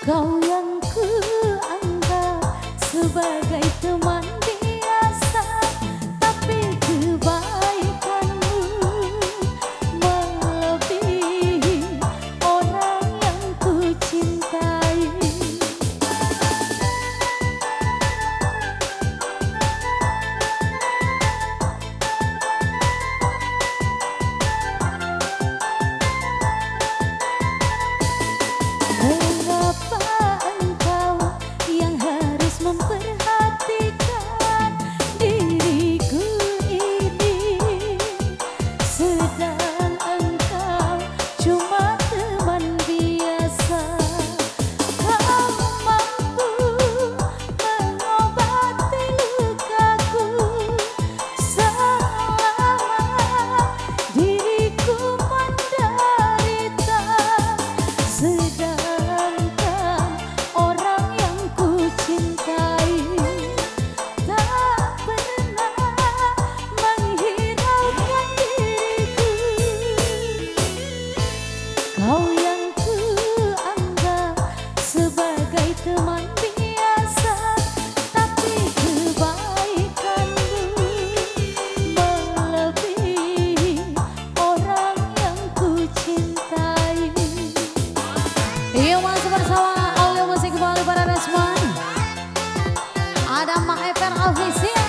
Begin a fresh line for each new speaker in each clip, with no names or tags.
Kau yang kuanggap sebagai teman biasa, tapi kebaikanmu melebihi orang yang ku cintai. Mengapa engkau yang harus memperhatikan diriku ini, sedang engkau cuma teman biasa. Kau mampu mengobati lukaku selama diriku menderita, sedangkan orang yang ku cintai tak pernah menghiraukan diriku. Kau yang kuanggap sebagai teman biasa, tapi kebaikanmu melebihi orang yang ku cintai. Iya, masih bersama oleh musik Bali pada Resman. Ada Mak Eper Official.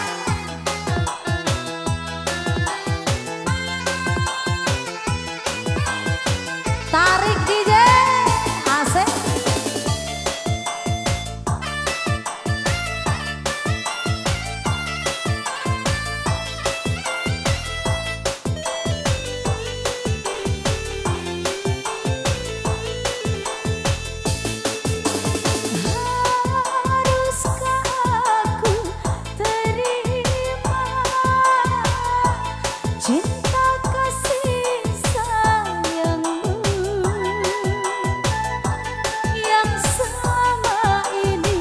Tarik DJ asik. Haruskah aku terima cinta kasih sayangmu yang selama ini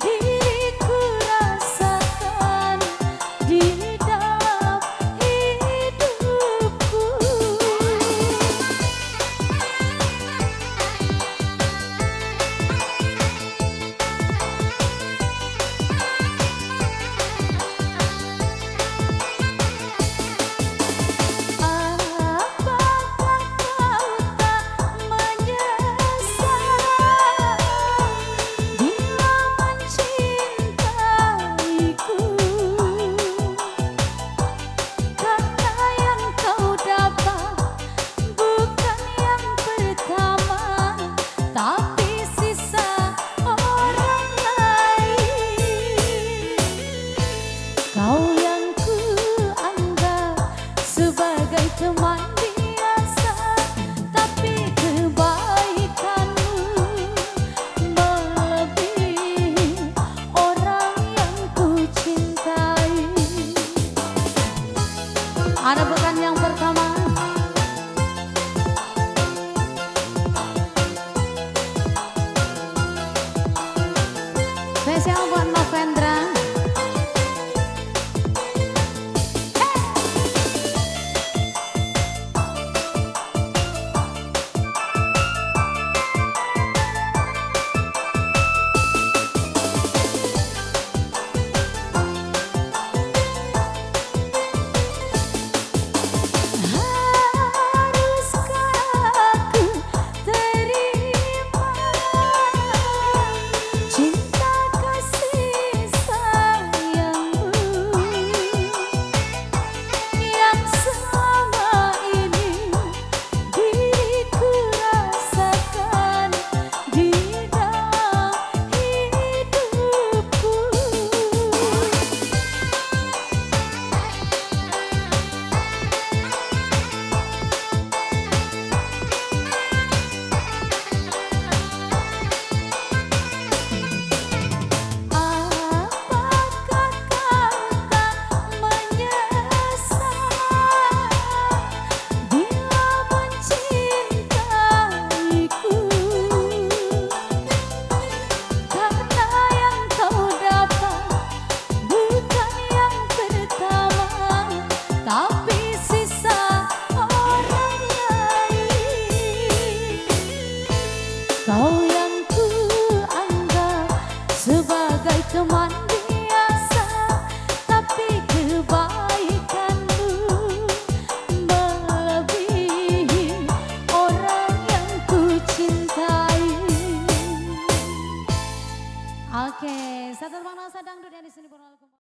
diriku rasakan di dalam hidupku. Apakah kau tak menyesal bila mencintaiku? Karena yang kau dapat bukan yang pertama, tapi sisa orang lain. Kau yang kuanggap sebagai teman biasa, tapi kebaikanmu melebihi orang yang ku cintai. Ada bukan yang pertama. Spesial buat